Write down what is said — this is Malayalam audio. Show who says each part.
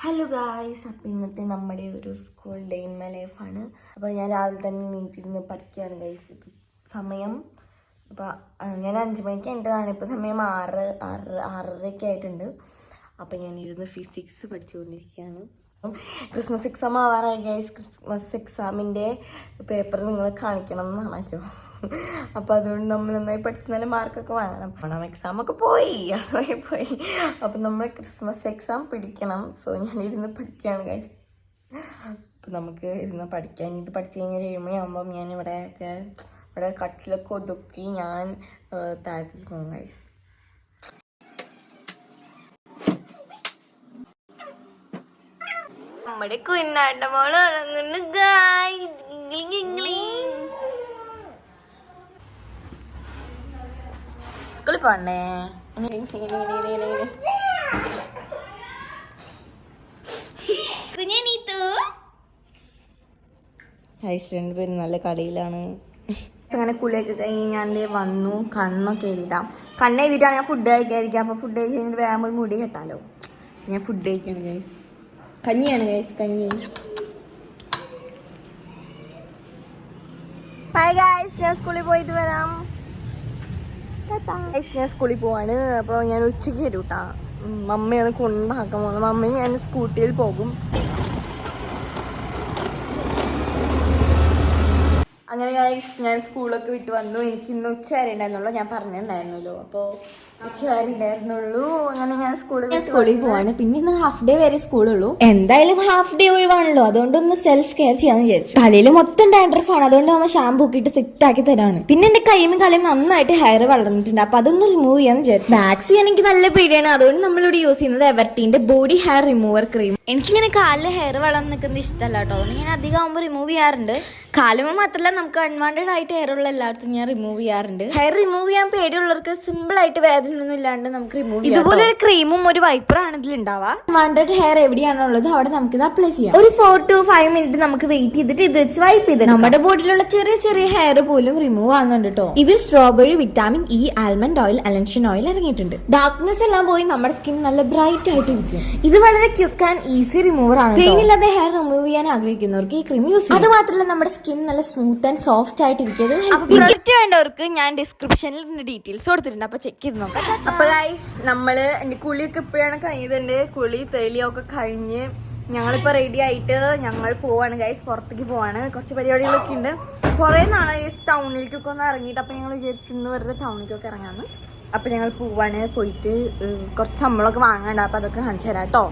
Speaker 1: ഹലോ ഗായ്സ്, അപ്പം ഇന്നത്തെ നമ്മുടെ ഒരു സ്കൂൾ ഡേ ഇൻ മൈ ലൈഫാണ്. അപ്പോൾ ഞാൻ രാവിലെ തന്നെ നീറ്റിരുന്ന് പഠിക്കുകയാണ് ഗൈസ്. സമയം അപ്പോൾ ഞാൻ 5 മണിക്ക് എൻ്റെതാണ്. ഇപ്പോൾ സമയം 6:30 ആയിട്ടുണ്ട്. അപ്പോൾ ഞാൻ ഇരുന്ന് ഫിസിക്സ് പഠിച്ചുകൊണ്ടിരിക്കുകയാണ്. ക്രിസ്മസ് എക്സാം ആവാറായി ഗൈസ്. ക്രിസ്മസ് എക്സാമിൻ്റെ പേപ്പർ നിങ്ങൾ കാണിക്കണം എന്നാണല്ലോ. അപ്പോൾ അതുകൊണ്ട് നമ്മൾ നന്നായി പഠിച്ച് നല്ല മാർക്കൊക്കെ വാങ്ങണം. പണം എക്സാമൊക്കെ പോയി, അതുവഴി പോയി. അപ്പം നമ്മൾ ക്രിസ്മസ് എക്സാം പിടിക്കണം. സോ ഞാൻ ഇരുന്ന് പഠിക്കുകയാണ് ഗൈസ്. അപ്പം നമുക്ക് ഇരുന്ന് പഠിക്കാൻ. ഇത് പഠിച്ചു കഴിഞ്ഞാൽ 7 മണിയാകുമ്പം ഞാൻ ഇവിടെ കട്ടിലൊക്കെ ഒതുക്കി ഞാൻ താഴത്തേക്ക് പോകും ഗൈസ്. നമ്മുടെ കുഞ്ഞാട്ട മോള് ഉറങ്ങുന്നു ഗൈസ്. സ്കൂളിൽ പോണ്ടേ? ഹൈസ്റ്റുണ്ട് പേര് നല്ല കളിയിലാണ്. അങ്ങനെ കുളിയൊക്കെ കഴിഞ്ഞ് ഞാൻ വന്നു. കണ്ണൊക്കെ എഴുതിട്ടാം. കണ്ണ് എഴുതിയിട്ടാണ് ഞാൻ ഫുഡ് കഴിക്കാതിരിക്കുക. അപ്പോൾ ഫുഡ് കഴിച്ച് കഴിഞ്ഞിട്ട് വേഗം പോയി മുടി കെട്ടാലോ. ഞാൻ ഫുഡ് കഴിക്കാണ് ഗൈസ്. കഞ്ഞിയാണ് ഗൈസ്, കഞ്ഞി. ബൈ ഗൈസ്, ഞാൻ സ്കൂളിൽ പോയിട്ട് വരാം. ഞാൻ സ്കൂളിൽ പോവാണ്. അപ്പോൾ ഞാൻ ഉച്ചയ്ക്ക് വരും കേട്ടാ. മമ്മയാണ് കൊണ്ടാക്കാൻ പോകുന്നത്. മമ്മയും ഞാൻ സ്കൂട്ടിയിൽ പോകും. അങ്ങനെ ഞാൻ സ്കൂളൊക്കെ വിട്ട് വന്നു. എനിക്ക് ഇന്ന് ഉച്ച വരെ ഉണ്ടായിരുന്നുള്ളൂ, ഞാൻ പറഞ്ഞിട്ടുണ്ടായിരുന്നല്ലോ. അപ്പോൾ ഉച്ച വരെ ഉണ്ടായിരുന്നുള്ളൂ. അങ്ങനെ ഞാൻ സ്കൂളിൽ പോവാണ്. പിന്നെ ഇന്ന് ഹാഫ് ഡേ വരെ സ്കൂളുള്ളൂ. എന്തായാലും ഹാഫ് ഡേ ഒഴിവാണല്ലോ, അതുകൊണ്ട് ഒന്ന് സെൽഫ് കെയർ ചെയ്യാന്ന് വിചാരിച്ചു. തലയിൽ മൊത്തം ഡാൻഡ്രഫാണ്, അതുകൊണ്ട് നമ്മൾ ഷാമ്പൂ ഒക്കെ ഇട്ട് സെറ്റ് ആക്കി തരാണ്. പിന്നെ എന്റെ കൈയും കാലും നന്നായിട്ട് ഹെയർ വളർന്നിട്ടുണ്ട്. അപ്പൊ അതൊന്ന് റിമൂവ് ചെയ്യാന്ന് വിചാരിച്ചു. വാക്സ് എനിക്ക് നല്ല പേടിയാണ്, അതുകൊണ്ട് നമ്മളിവിടെ യൂസ് ചെയ്യുന്നത് എവർട്ടീന്റെ ബോഡി ഹെയർ റിമൂവർ ക്രീം. എനിക്കിങ്ങനെ കാലിലെ ഹെയർ വളർന്ന് നിൽക്കുന്നത് ഇഷ്ടമല്ല കേട്ടോ, അതുകൊണ്ട് ഞാൻ അധികം ആകുമ്പോൾ റിമൂവ് ചെയ്യാറുണ്ട്. കാലുമ മാത്രമല്ല, നമുക്ക് അൺവാണ്ടഡ് ആയിട്ട് ഹെയർ ഉള്ള എല്ലായിടത്തും ഞാൻ റിമൂവ് ചെയ്യാറുണ്ട്. ഹെയർ റിമൂവ് ചെയ്യാൻ പേടിയുള്ളവർക്ക് സിമ്പിൾ ആയിട്ട് വേദന ഒന്നും ഇല്ലാണ്ട് നമുക്ക് റിമൂവ് ചെയ്യാം. ഇതുപോലെ ഒരു ക്രീമും ഒരു വൈപ്പറാണ് ഇതിൽ ഉണ്ടാവുക. അൺവാണ്ടഡ് ഹെയർ എവിടെയാണുള്ളത് അവിടെ നമുക്ക് ഇത് അപ്ലൈ ചെയ്യാം. ഒരു 4 to 5 മിനിറ്റ് നമുക്ക് വെയിറ്റ് ചെയ്തിട്ട് ഇത് വെച്ച് വൈപ്പ് ചെയ്ത് നമ്മുടെ ബോഡിയിലുള്ള ചെറിയ ചെറിയ ഹെയർ പോലും റിമൂവ് ആകുന്നുണ്ട് കേട്ടോ. ഇതിൽ strawberry, vitamin E, almond oil, അലൻഷൻ ഓയിൽ ഇറങ്ങിയിട്ടുണ്ട്. ഡാർക്ക്നെസ് എല്ലാം പോയി നമ്മുടെ സ്കിൻ നല്ല ബ്രൈറ്റ് ആയിട്ട് ഇരിക്കും. ഇത് വളരെ ക്വിക്ക് ആൻഡ് ഈസി റിമൂവർ ആണ്. പെയിൻ ഇല്ലാതെ ഹെയർ റിമൂവ് ചെയ്യാൻ ആഗ്രഹിക്കുന്നവർക്ക് ഈ ക്രീം യൂസ് ചെയ്യാം. അത് മാത്രമല്ല നമ്മുടെ സ്കിൻ നല്ല സ്മൂത്ത് ആൻഡ് സോഫ്റ്റ് ആയിട്ട് ഇരിക്കുന്നത്. പ്രൊഡക്റ്റ് വേണ്ടവർക്ക് ഞാൻ ഡിസ്ക്രിപ്ഷനിൽ ഡീറ്റെയിൽസ് കൊടുത്തിട്ടുണ്ട്, അപ്പൊ ചെക്ക് ചെയ്ത് നോക്കാം. അപ്പൊ ഗൈസ്, നമ്മള് എന്റെ കുളിയൊക്കെ ഇപ്പോഴാണ് കഴിഞ്ഞത്. കുളി തെളിയൊക്കെ കഴിഞ്ഞ് ഞങ്ങളിപ്പോൾ റെഡി ആയിട്ട് ഞങ്ങൾ പോവാണ് ഗൈസ്. പുറത്തേക്ക് പോവാണ്. കുറച്ച് പരിപാടികളൊക്കെ ഉണ്ട്. കുറേ നാളായി ടൗണിലേക്കൊക്കെ ഒന്ന് ഇറങ്ങിയിട്ട്. അപ്പോൾ ഞങ്ങൾ വിചാരിച്ചു ഇന്ന് വെറുതെ ടൗണിലേക്കൊക്കെ ഇറങ്ങാമെന്ന്. അപ്പോൾ ഞങ്ങൾ പോവാണ്. പോയിട്ട് കുറച്ച് നമ്മളൊക്കെ വാങ്ങാണ്ട്. അപ്പോൾ അതൊക്കെ കാണിച്ചു തരാം കേട്ടോ.